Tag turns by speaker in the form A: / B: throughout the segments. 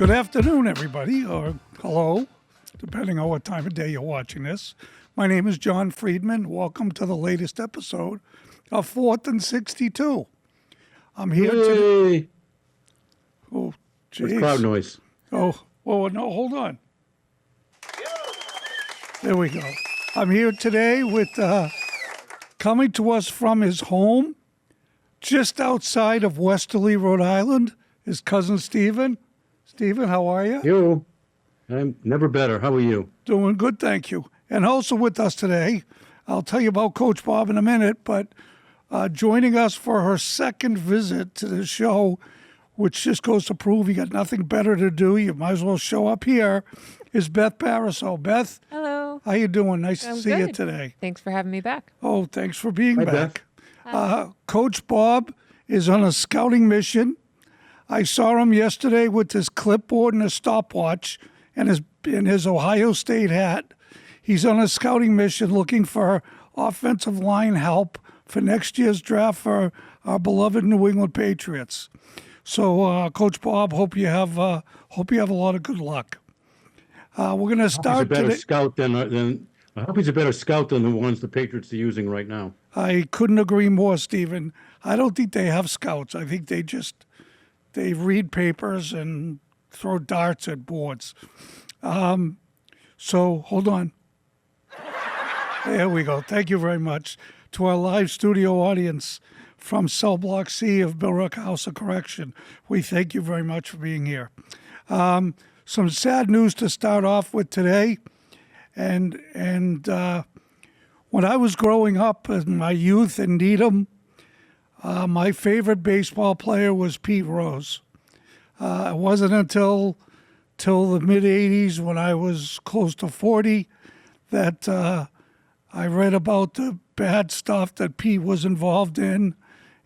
A: Good afternoon, everybody, or hello, depending on what time of day you're watching this. My name is Jon Freedman. Welcome to the latest episode of 4th and 62. I'm here today. Oh,
B: That's crowd noise.
A: Oh, no, hold on. There we go. I'm here today with, coming to us from his home, just outside of Westerly, Rhode Island, his cousin Steven. Steven, how are you?
B: I'm never better. How are you?
A: Doing good, thank you. And also with us today, I'll tell you about Coach Bob in a minute, but joining us for her second visit to the show, which just goes to prove you got nothing better to do, you might as well show up here, is Beth Pariseau. Beth?
C: Hello.
A: How you doing? Nice to see you
C: good.
A: today.
C: Thanks for having me back.
A: Oh, thanks for being
B: Hi,
A: back. Coach Bob is on a scouting mission. I saw him yesterday with his clipboard and a stopwatch and his Ohio State hat. He's on a scouting mission looking for offensive line help for next year's draft for our beloved New England Patriots. So, Coach Bob, hope you have a lot of good luck. We're going to start today.
B: I hope he's a better scout than the ones the Patriots are using right now.
A: I couldn't agree more, Stephen. I don't think they have scouts. I think they read papers and throw darts at boards. So hold on. There we go. Thank you very much to our live studio audience from Cell Block C of Billrook House of Correction. We thank you very much for being here. Some sad news to start off with today. And when I was growing up in my youth in Needham, my favorite baseball player was Pete Rose. It wasn't until the mid-'80s, when I was close to 40, that I read about the bad stuff that Pete was involved in,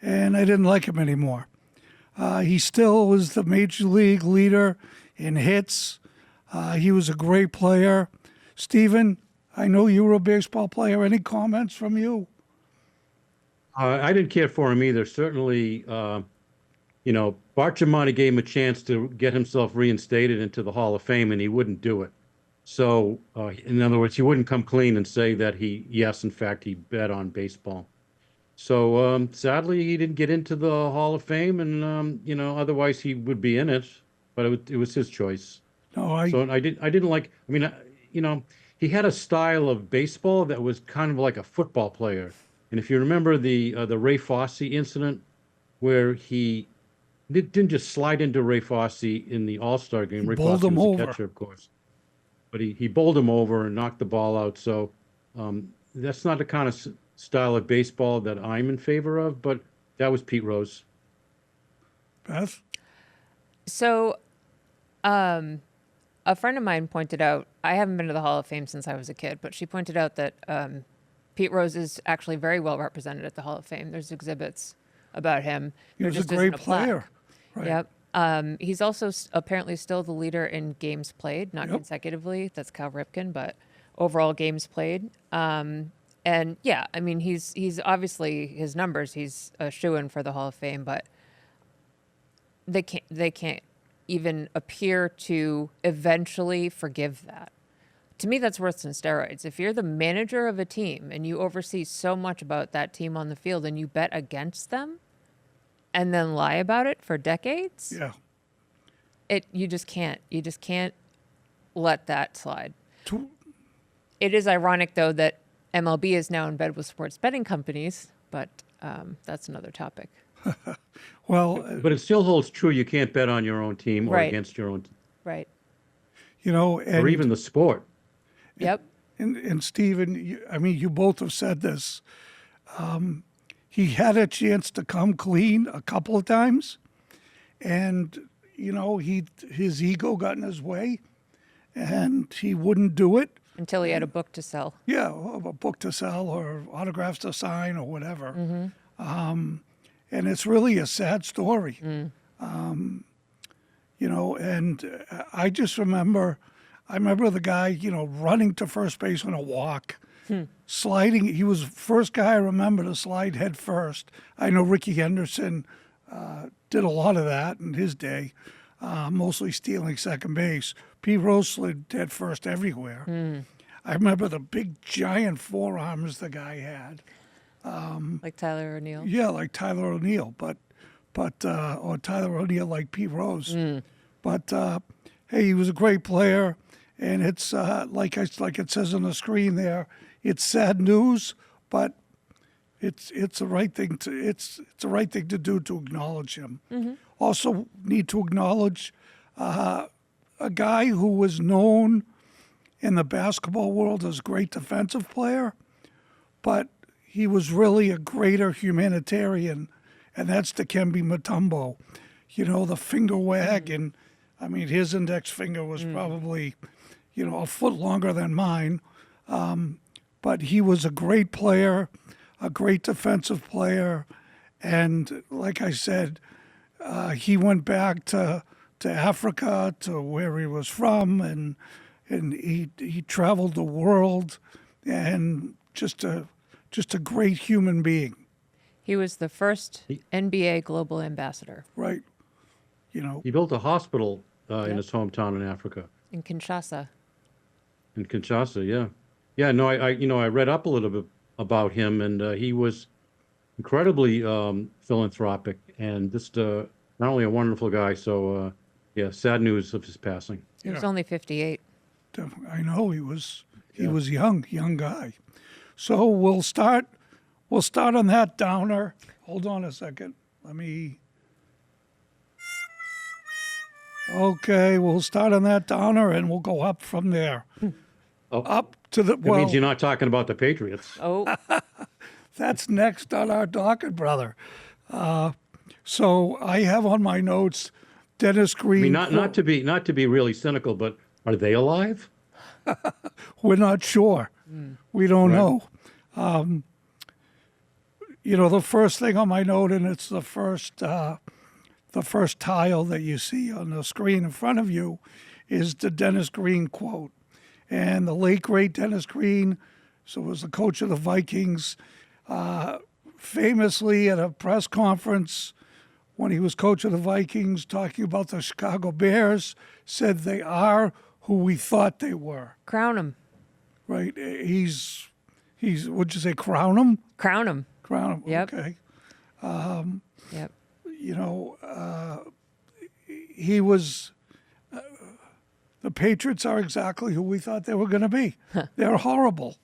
A: and I didn't like him anymore. He still was the major league leader in hits. He was a great player. Steven, I know you were a baseball player. Any comments from you?
B: I didn't care for him either. Certainly, Bart Giamatti gave him a chance to get himself reinstated into the Hall of Fame, and he wouldn't do it. So, in other words, he wouldn't come clean and say that in fact, he bet on baseball. So, sadly, he didn't get into the Hall of Fame, and, otherwise he would be in it, but it was his choice.
A: No,
B: I didn't like, he had a style of baseball that was kind of like a football player. And if you remember the Ray Fosse incident, where he didn't just slide into Ray Fosse in the All-Star game. Ray Fosse was the catcher, of course. But he bowled him over and knocked the ball out. So that's not the kind of style of baseball that I'm in favor of, but that was Pete Rose.
A: Beth?
C: So a friend of mine pointed out, I haven't been to the Hall of Fame since I was a kid, but she pointed out that Pete Rose is actually very well represented at the Hall of Fame. There's exhibits about him.
A: He was a great player. Right.
C: Yep. He's also apparently still the leader in games played, not consecutively. That's Cal Ripken, but overall games played. And yeah, I mean, he's obviously his numbers. He's a shoo-in for the Hall of Fame, but they can't even appear to eventually forgive that. To me, that's worse than steroids. If you're the manager of a team and you oversee so much about that team on the field and you bet against them and then lie about it for decades, you just can't let that slide. It is ironic, though, that MLB is now in bed with sports betting companies, but that's another topic.
A: Well,
B: but it still holds true. You can't bet on your own team or against your own team.
C: Right.
B: Or even the sport.
C: Yep.
A: And Stephen, you both have said this. He had a chance to come clean a couple of times, and his ego got in his way, and he wouldn't do it
C: until he had a book to sell.
A: Yeah, a book to sell or autographs to sign or whatever. Mm-hmm. And it's really a sad story. And I just remember. I remember the guy, running to first base on a walk, sliding. He was the first guy I remember to slide head first. I know Ricky Henderson did a lot of that in his day. mostly stealing second base. Pete Rose slid dead first everywhere. I remember the big giant forearms the guy had.
C: Like Tyler O'Neill.
A: Yeah, like Tyler O'Neill, but or Tyler O'Neill like Pete Rose. But hey, he was a great player, and it's like it says on the screen there. It's sad news, but it's the right thing to it's the right thing to do to acknowledge him. Also, need to acknowledge a guy who was known in the basketball world as a great defensive player, but he was really a greater humanitarian, and that's Dikembe Mutombo. You know, the finger wag, and I mean, his index finger was probably, a foot longer than mine. But he was a great player, a great defensive player, and like I said, he went back to Africa, to where he was from, and he traveled the world, and just a great human being,
C: He was the first NBA global ambassador
A: right?
B: He built a hospital in his hometown in Africa,
C: in Kinshasa.
B: in Kinshasa. Yeah, yeah. No, I read up a little bit about him, and he was incredibly philanthropic and just not only a wonderful guy. So yeah, sad news of his passing.
C: He was
A: Yeah.
C: only 58.
A: I know he was young guy. So we'll start on that downer. Hold on a second. Okay, we'll start on that downer and we'll go up from there.
B: Oh,
A: Up to the
B: that means you're not talking about the Patriots.
C: Oh,
A: that's next on our docket, brother. So I have on my notes Dennis Green.
B: I mean, not to be really cynical, but are they alive?
A: We're not sure. We don't know. The first thing on my note, and it's the first tile that you see on the screen in front of you, is the Dennis Green quote. And the late, great Dennis Green, was the coach of the Vikings, famously at a press conference when he was coach of the Vikings, talking about the Chicago Bears, said they are who we thought they were.
C: crown him.
A: Right? He's would you say crown him?
C: Crown him.
A: Crown him.
C: Yep.
A: Okay.
C: Yep.
A: He was. The Patriots are exactly who we thought they were going to be. They're horrible.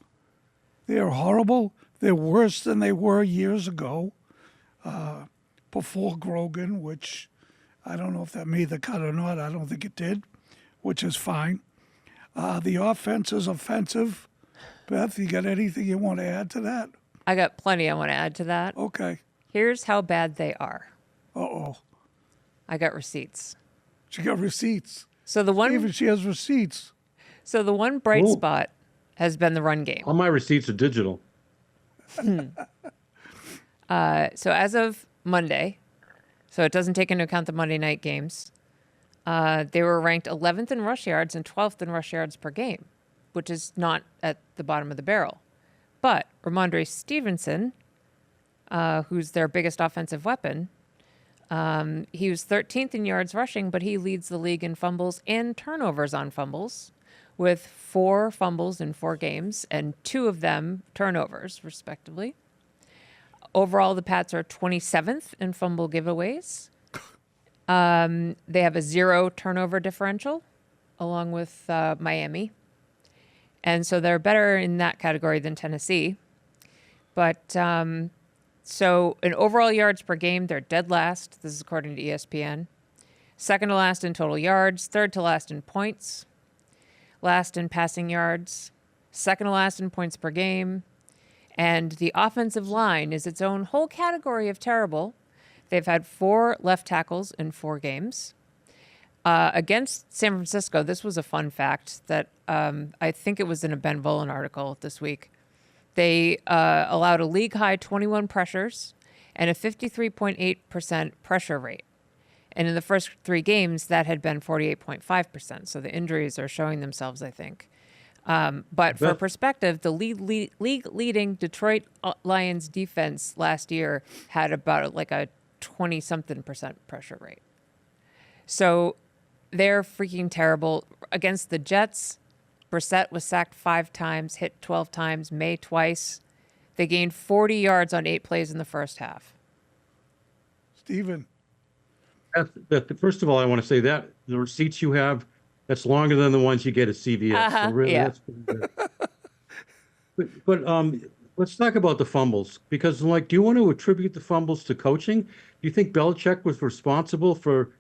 A: They're horrible. They're worse than they were years ago, before Grogan, which I don't know if that made the cut or not. I don't think it did, which is fine. The offense is offensive. Beth, you got anything you want to add to that?
C: I got plenty I want to add to that.
A: Okay.
C: Here's how bad they are.
A: Uh-oh.
C: I got receipts.
A: She got receipts.
C: So the one
A: Even she has receipts.
C: bright
B: Ooh.
C: spot has been the run game.
B: All my receipts are digital.
C: So as of Monday, so it doesn't take into account the Monday night games, they were ranked 11th in rush yards and 12th in rush yards per game, which is not at the bottom of the barrel. But Ramondre Stevenson, who's their biggest offensive weapon, he was 13th in yards rushing, but he leads the league in fumbles and turnovers on fumbles, with 4 fumbles in 4 games and 2 of them turnovers, respectively. Overall, the Pats are 27th in fumble giveaways. They have a 0 turnover differential, along with Miami. And so they're better in that category than Tennessee. But so in overall yards per game, they're dead last. This is according to ESPN. Second to last in total yards. Third to last in points. Last in passing yards. Second to last in points per game. And the offensive line is its own whole category of terrible. They've had 4 left tackles in 4 games. Against San Francisco, this was a fun fact that I think it was in a Ben Volen article this week. They allowed a league-high 21 pressures and a 53.8% pressure rate. And in the first 3 games, that had been 48.5%. So the injuries are showing themselves, I think. But for perspective, the league-leading Detroit Lions defense last year had about like a 20-something% pressure rate. So they're freaking terrible. Against the Jets, Brissett was sacked 5 times, hit 12 times, May twice. They gained 40 yards on 8 plays in the first half.
A: Steven.
B: First of all, I want to say that the receipts you have, that's longer than the ones you get at CVS. So really,
C: yeah.
B: that's pretty good. But let's talk about the fumbles, because like, do you want to attribute the fumbles to coaching? Do you think Belichick was responsible for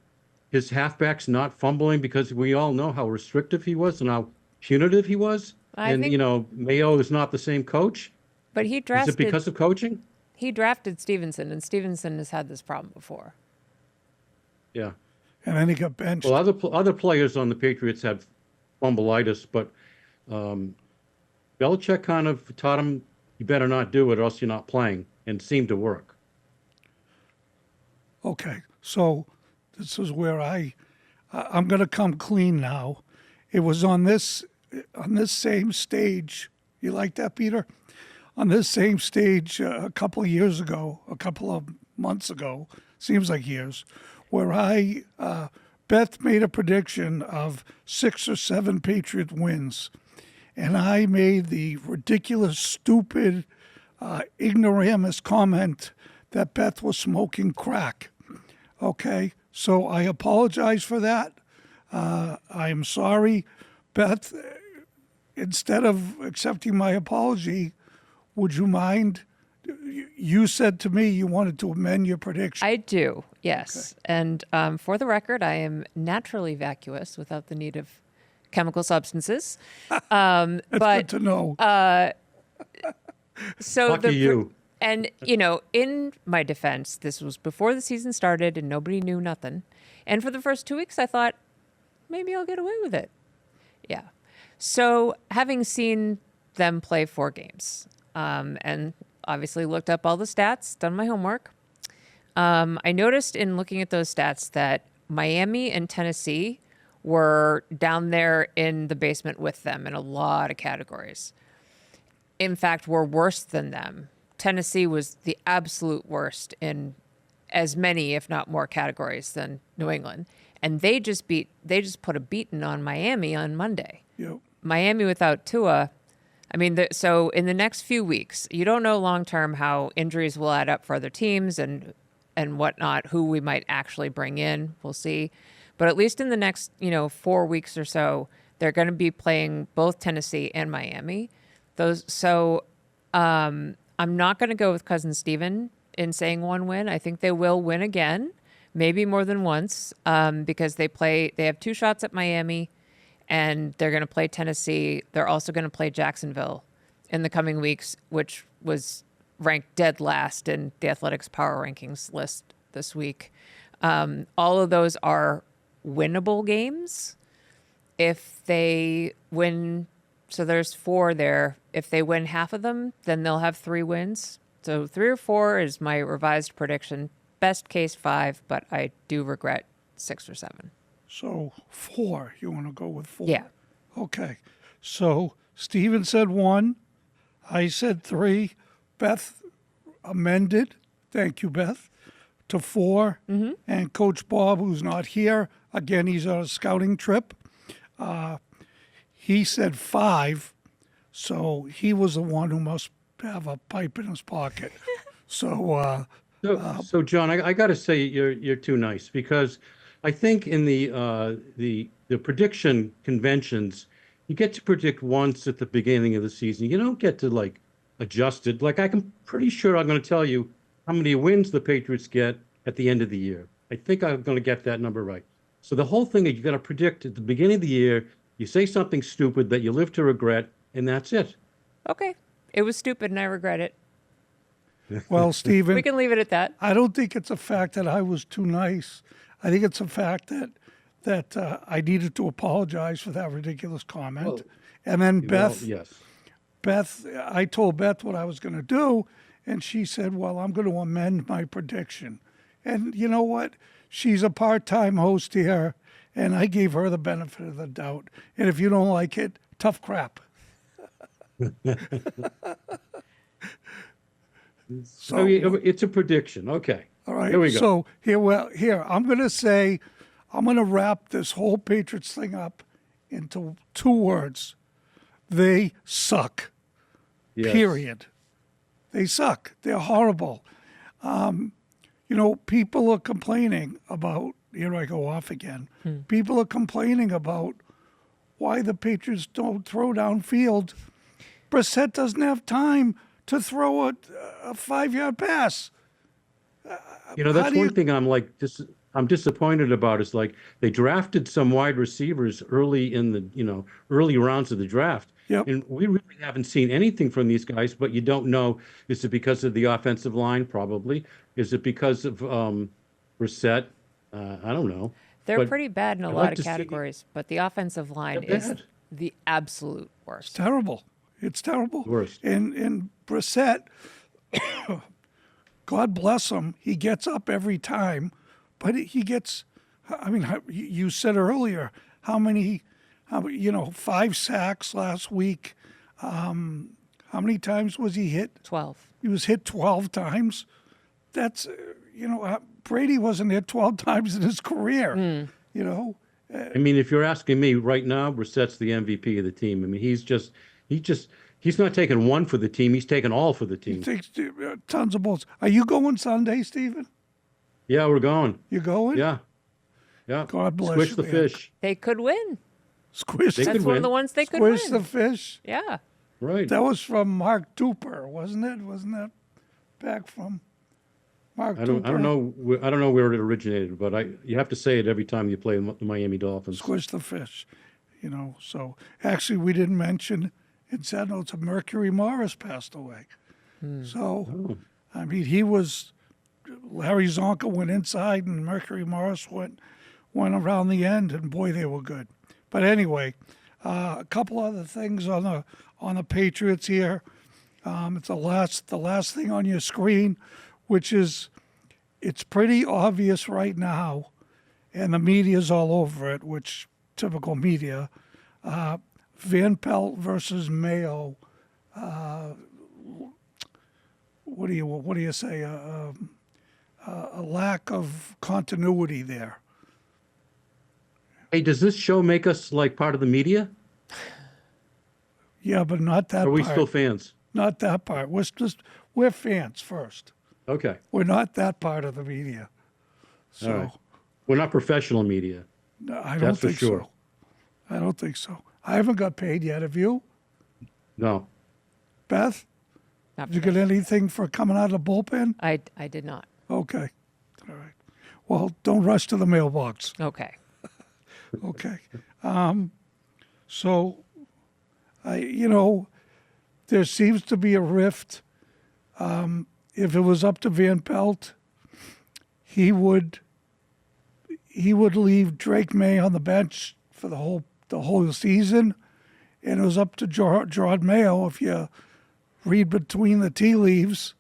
B: his halfbacks not fumbling, because we all know how restrictive he was and how punitive he was?
C: I
B: And
C: think-
B: you know, Mayo is not the same coach.
C: But he
B: Is it
C: drafted
B: because of coaching?
C: he drafted Stevenson, and Stevenson has had this problem before.
B: Yeah.
A: And then he got benched.
B: Well, other players on the Patriots had fumbleitis, but Belichick kind of taught him, you better not do it or else you're not playing, and it seemed to work.
A: Okay, so this is where I'm going to come clean now. It was on this same stage. You like that, Peter? On this same stage a couple of years ago, a couple of months ago, seems like years, where Beth made a prediction of 6 or 7 Patriot wins. And I made the ridiculous, stupid, ignoramus comment that Beth was smoking crack. Okay, so I apologize for that. I am sorry. Beth, instead of accepting my apology, would you mind? You said to me you wanted to amend your prediction.
C: I do, yes. Okay. And for the record, I am naturally vacuous without the need of chemical substances.
A: That's good to know.
C: So
B: Lucky you.
C: And, you know, in my defense, this was before the season started and nobody knew nothing. And for the first 2 weeks, I thought, maybe I'll get away with it. Yeah. So having seen them play 4 games and obviously looked up all the stats, done my homework, I noticed in looking at those stats that Miami and Tennessee were down there in the basement with them in a lot of categories. In fact, were worse than them. Tennessee was the absolute worst in as many, if not more, categories than New England. And they just put a beating on Miami on Monday.
A: Yep.
C: Miami without Tua. I mean, so in the next few weeks, you don't know long term how injuries will add up for other teams and whatnot, who we might actually bring in. We'll see. But at least in the next, 4 weeks or so, they're going to be playing both Tennessee and Miami. I'm not going to go with Cousin Steven in saying 1 win. I think they will win again, maybe more than once, because they have 2 shots at Miami, and they're going to play Tennessee. They're also going to play Jacksonville in the coming weeks, which was ranked dead last in the Athletics Power Rankings list this week. All of those are winnable games if they win. So there's 4 there. If they win half of them, then they'll have 3 wins. So 3 or 4 is my revised prediction. Best case 5, but I do regret 6 or 7.
A: So 4. You want to go with 4?
C: Yeah.
A: Okay. So Steven said 1. I said 3. Beth amended. Thank you, Beth. To 4. Mm-hmm. And Coach Bob, who's not here, again, he's on a scouting trip. He said 5. So he was the one who must have a pipe in his pocket. So
B: John, I got to say you're too nice, because I think in the prediction conventions, you get to predict once at the beginning of the season. You don't get to adjust it. I'm pretty sure I'm going to tell you how many wins the Patriots get at the end of the year. I think I'm going to get that number right. So the whole thing is you got to predict at the beginning of the year. You say something stupid that you live to regret, and that's it.
C: Okay. It was stupid and I regret it.
A: well, Steven,
C: We can leave it at that.
A: I don't think it's a fact that I was too nice. I think it's a fact that I needed to apologize for that ridiculous comment.
B: Well,
A: and then Beth,
B: yes.
A: I told Beth what I was going to do, and she said, well, I'm going to amend my prediction. And you know what? She's a part-time host here, and I gave her the benefit of the doubt. And if you don't like it, tough crap.
B: So it's a prediction. Okay.
A: All right.
B: Here we go.
A: So here I'm going to say I'm going to wrap this whole Patriots thing up into 2 words. They suck.
B: Yes.
A: Period. They suck. They're horrible. People are complaining about, here I go off again. People are complaining about why the Patriots don't throw downfield. Brissett doesn't have time to throw a 5-yard pass.
B: That's one thing I'm disappointed about is like they drafted some wide receivers early in the, early rounds of the draft.
A: Yep.
B: And we really haven't seen anything from these guys, but you don't know, is it because of the offensive line? Probably. Is it because of Brissett? I don't know.
C: They're
B: But
C: pretty bad in a
B: I'd
C: lot
B: like
C: of
B: to see-
C: categories, but the offensive line
B: They're
C: is
B: bad.
C: the absolute worst.
A: Terrible. It's terrible.
B: Worst.
A: And Brissett, God bless him, he gets up every time, but he gets, you said earlier, how many, 5 sacks last week. How many times was he hit?
C: 12.
A: He was hit 12 times. That's, Brady wasn't hit 12 times in his career,
B: I mean, if you're asking me right now, Brissett's the MVP of the team. I mean, he's not taking one for the team. He's taking all for the team.
A: Takes tons of balls. Are you going Sunday, Stephen?
B: Yeah, we're going.
A: You going?
B: Yeah. Yeah.
A: God bless
B: Squish
A: you,
B: the
A: man.
B: fish.
C: They could win.
A: Squish,
B: They
C: That's
B: could
C: one of
B: win.
C: the ones they could
A: squish
C: win.
A: the fish.
C: Yeah.
B: Right.
A: That was from Mark Duper, wasn't it? Wasn't that back from Mark
B: I
A: Duper?
B: don't know. I don't know where it originated, but you have to say it every time you play the Miami Dolphins.
A: Squish the fish. So actually we didn't mention in sad notes Mercury Morris passed away. So he was Larry Zonka went inside and Mercury Morris went around the end, and boy, they were good. But anyway, a couple other things on the Patriots here. It's the last thing on your screen, which is it's pretty obvious right now, and the media's all over it, which typical media. Van Pelt versus Mayo. What do you say? A lack of continuity there.
B: Hey, does this show make us like part of the media?
A: Yeah, but not that
B: Or are we
A: part.
B: still fans?
A: Not that part. We're fans first.
B: Okay.
A: We're not that part of the media. So
B: All right. We're not professional media.
A: no, I don't
B: That's for
A: think
B: sure.
A: so. I don't think so. I haven't got paid yet. Have you,
B: No.
A: Beth?
C: Not
A: Did you
C: for
A: get anything for coming out of the bullpen?
C: I did not.
A: Okay. All right. Well, don't rush to the mailbox.
C: Okay.
A: Okay. So, there seems to be a rift. If it was up to Van Pelt, he would leave Drake May on the bench for the whole season, and it was up to Gerard Mayo. If you read between the tea leaves,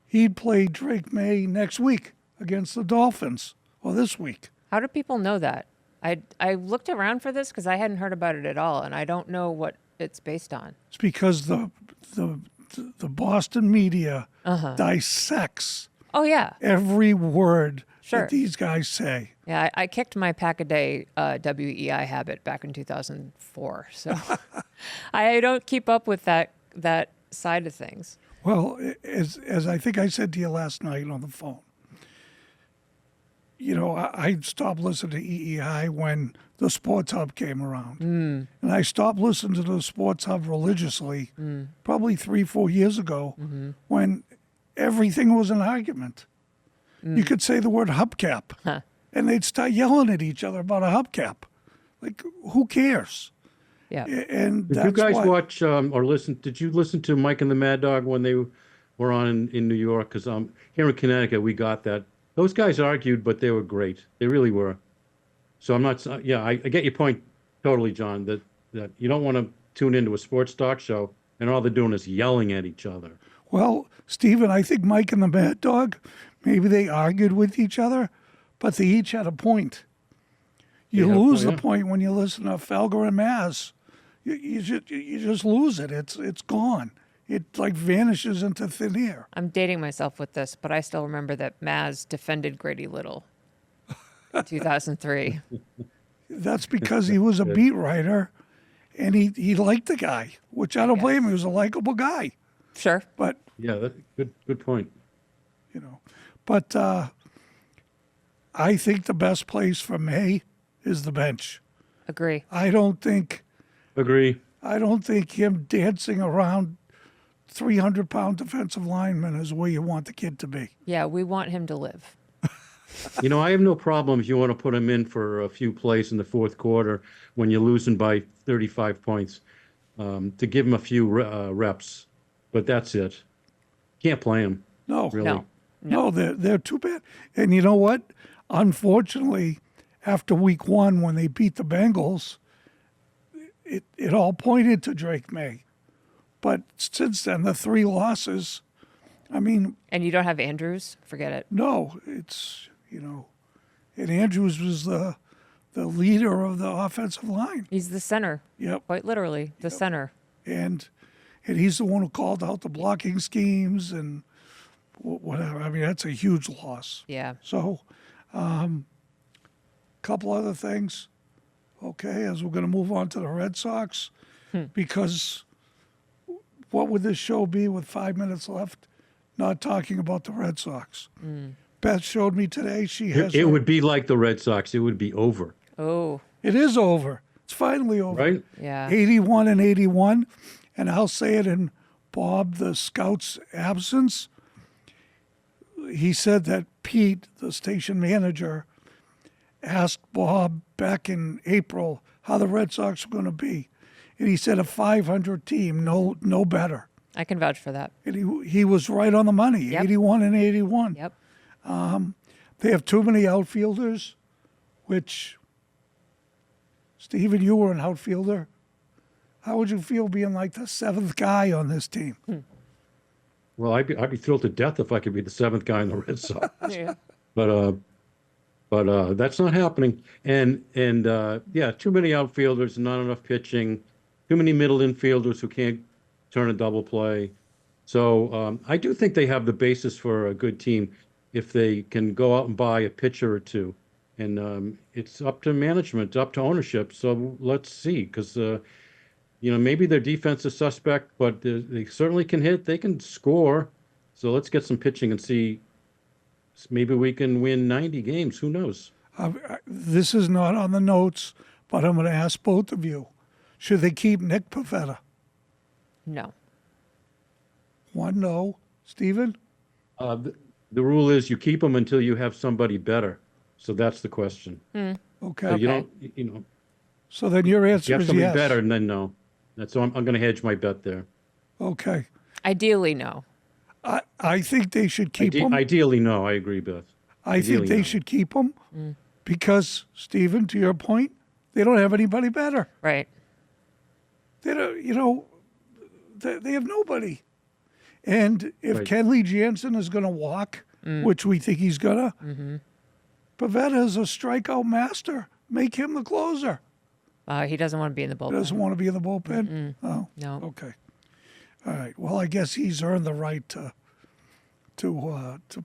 A: he'd play Drake May next week against the Dolphins, or this week.
C: How do people know that? I looked around for this because I hadn't heard about it at all, and I don't know what it's based on.
A: It's because the Boston media dissects
C: Oh yeah,
A: every word
C: Sure.
A: that these guys say.
C: yeah. I kicked my pack-a-day WEI habit back in 2004, so I don't keep up with that side of things.
A: Well, as I think I said to you last night on the phone, I stopped listening to EEI when the Sports Hub came around. And I stopped listening to the Sports Hub religiously probably 3-4 years ago when everything was an argument. You could say the word hubcap, and they'd start yelling at each other about a hubcap. Like, who cares?
C: Yeah.
A: And
B: Did
A: that's
B: you guys
A: why,
B: watch or listen? Did you listen to Mike and the Mad Dog when they were on in New York? Because here in Connecticut, we got that. Those guys argued, but they were great. They really were. So I'm not. Yeah, I get your point totally, John. That you don't want to tune into a sports talk show and all they're doing is yelling at each other.
A: Well, Stephen, I think Mike and the Mad Dog, maybe they argued with each other, but they each had a point. You
B: They had a
A: lose
B: point,
A: the
B: yeah.
A: point when you listen to Felger and Maz. You just lose it. It's gone. It like vanishes into thin air.
C: I'm dating myself with this, but I still remember that Maz defended Grady Little. in 2003.
A: That's because he was a beat writer, and he liked the guy, which I don't blame him. He was a likable guy,
C: Sure.
A: but
B: Yeah, good point.
A: you know, but I think the best place for May is the bench.
C: Agree.
A: I don't think
B: Agree.
A: him dancing around 300-pound defensive linemen is where you want the kid to be.
C: Yeah, we want him to live.
B: You know, I have no problem if you want to put him in for a few plays in the fourth quarter when you're losing by 35 points, to give him a few reps. But that's it. Can't play him.
A: No,
B: Really.
A: no, they're too bad. And you know what? Unfortunately, after week 1, when they beat the Bengals, it all pointed to Drake May. But since then, the 3 losses, I mean,
C: And you don't have Andrews? Forget it.
A: no, it's, and Andrews was the leader of the offensive line.
C: He's the center.
A: Yep.
C: Quite literally, the center.
A: And he's the one who called out the blocking schemes and whatever. I mean, that's a huge loss.
C: Yeah.
A: So, couple other things. Okay, as we're going to move on to the Red Sox, because what would this show be with 5 minutes left? Not talking about the Red Sox. Beth showed me today she has.
B: It would be like the Red Sox. It would be over,
C: Oh,
A: It is over. It's finally over.
B: right?
C: yeah.
A: 81 and 81, and I'll say it in Bob the Scout's absence. He said that Pete, the station manager, asked Bob back in April how the Red Sox were going to be, and he said a 500 team, no better.
C: I can vouch for that.
A: And he was right on the money,
C: Yep.
A: 81 and 81.
C: Yep.
A: They have too many outfielders, which, Steven, you were an outfielder. How would you feel being like the 7th guy on this team?
B: Well, I'd be thrilled to death if I could be the 7th guy in the Red Sox.
C: Yeah.
B: But that's not happening. And yeah, too many outfielders, not enough pitching, too many middle infielders who can't turn a double play. So I do think they have the basis for a good team if they can go out and buy a pitcher or two. And it's up to management, up to ownership. So let's see, because maybe their defense is suspect, but they certainly can hit. They can score. So let's get some pitching and see. Maybe we can win 90 games. Who knows?
A: This is not on the notes, but I'm going to ask both of you. Should they keep Nick Pivetta?
C: No.
A: One, no. Steven?
B: The rule is you keep them until you have somebody better. So that's the question.
A: Okay.
B: So you don't,
A: So then your
B: you
A: answer
B: have
A: is
B: somebody
A: yes.
B: better, and then no. So I'm going to hedge my bet there.
A: Okay.
C: Ideally, no.
A: I think they should keep him.
B: Ideally, no. I agree, Beth.
A: I think
B: ideally,
A: they
B: no.
A: should keep him because, Steven, to your point, they don't have anybody better.
C: Right.
A: They don't, they have nobody. And if
B: Right.
A: Kenley Jansen is going to walk, which we think he's going to, Pivetta is a strikeout master. Make him the closer.
C: He doesn't want to be in the
A: He
C: bullpen.
A: doesn't want to be in the bullpen? Oh,
C: No.
A: okay. All right. Well, I guess he's earned the right to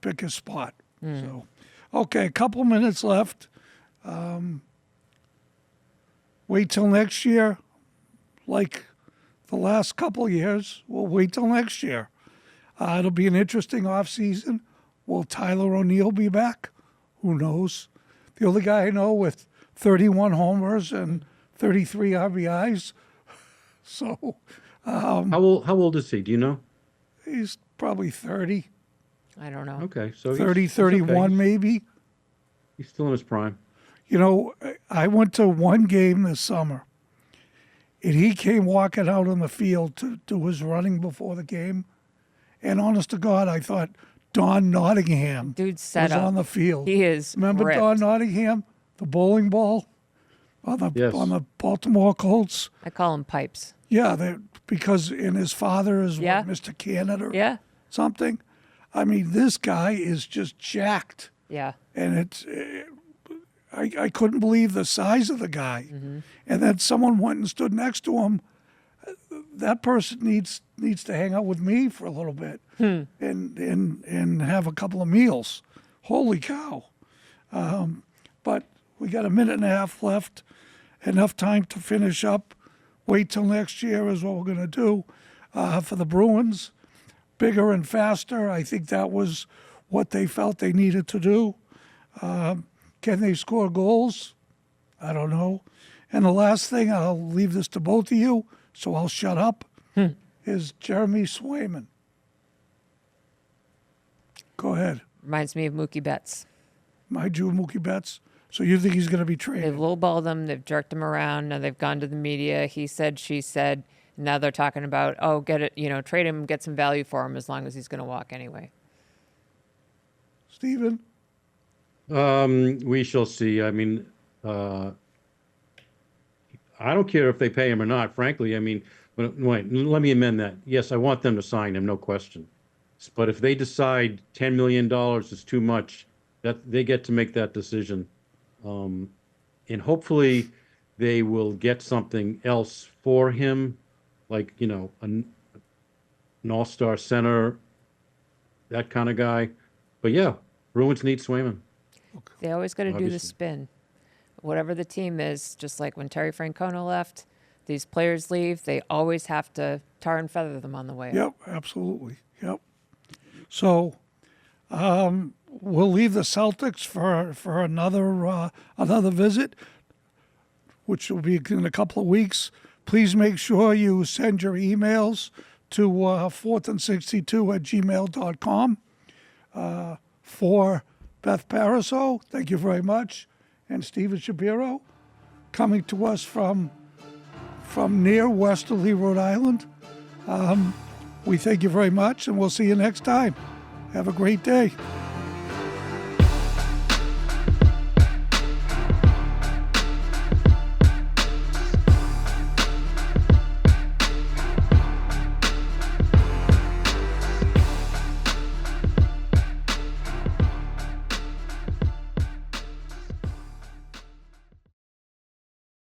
A: pick his spot. So, okay, a couple minutes left. Wait till next year. Like the last couple years, we'll wait till next year. It'll be an interesting offseason. Will Tyler O'Neill be back? Who knows? The only guy I know with 31 homers and 33 RBIs. So
B: How old is he? Do you know?
A: he's probably 30,
C: I don't know.
B: Okay, so
A: 30,
B: he's
A: 31
B: okay.
A: maybe.
B: He's still in his prime.
A: You know, I went to one game this summer, and he came walking out on the field to do his running before the game. And honest to God, I thought Don Nottingham
C: Dude's set
A: was
C: up.
A: on the field.
C: He is
A: Remember
C: ripped.
A: Don Nottingham, the bowling ball on the
B: Yes.
A: Baltimore Colts?
C: I call him Pipes.
A: Yeah, because in his father is
C: Yeah.
A: what, Mr. Canada or
C: Yeah.
A: something. I mean, this guy is just jacked.
C: Yeah.
A: And it's I couldn't believe the size of the guy. And then someone went and stood next to him. That person needs to hang out with me for a little bit and have a couple of meals. Holy cow. but we got a minute and a half left. Enough time to finish up. Wait till next year is what we're going to do for the Bruins. Bigger and faster. I think that was what they felt they needed to do. Can they score goals? I don't know. And the last thing, I'll leave this to both of you, so I'll shut up, is Jeremy Swayman. Go ahead.
C: Reminds me of Mookie Betts.
A: My Jew Mookie Betts. So you think he's going to be
C: They've
A: traded?
C: lowballed him. They've jerked him around. Now they've gone to the media. He said, she said. Now they're talking about, oh, get it, trade him, get some value for him as long as he's going to walk anyway.
A: Steven?
B: We shall see. I mean, I don't care if they pay him or not, frankly. I mean, wait, let me amend that. Yes, I want them to sign him, no question. But if they decide $10 million is too much, that they get to make that decision. And hopefully they will get something else for him, like, an all-star center, that kind of guy. But yeah, Bruins need Swayman.
C: They always got to do the
B: Obviously.
C: spin. Whatever the team is, just like when Terry Francona left, these players leave, they always have to tar and feather them on the way.
A: Yep, absolutely. Yep. So we'll leave the Celtics for another visit, which will be in a couple of weeks. Please make sure you send your emails to 4thand62@gmail.com. For Beth Pariseau, thank you very much, and Steven Shapiro, coming to us from near Westerly, Rhode Island. We thank you very much, and we'll see you next time. Have a great day.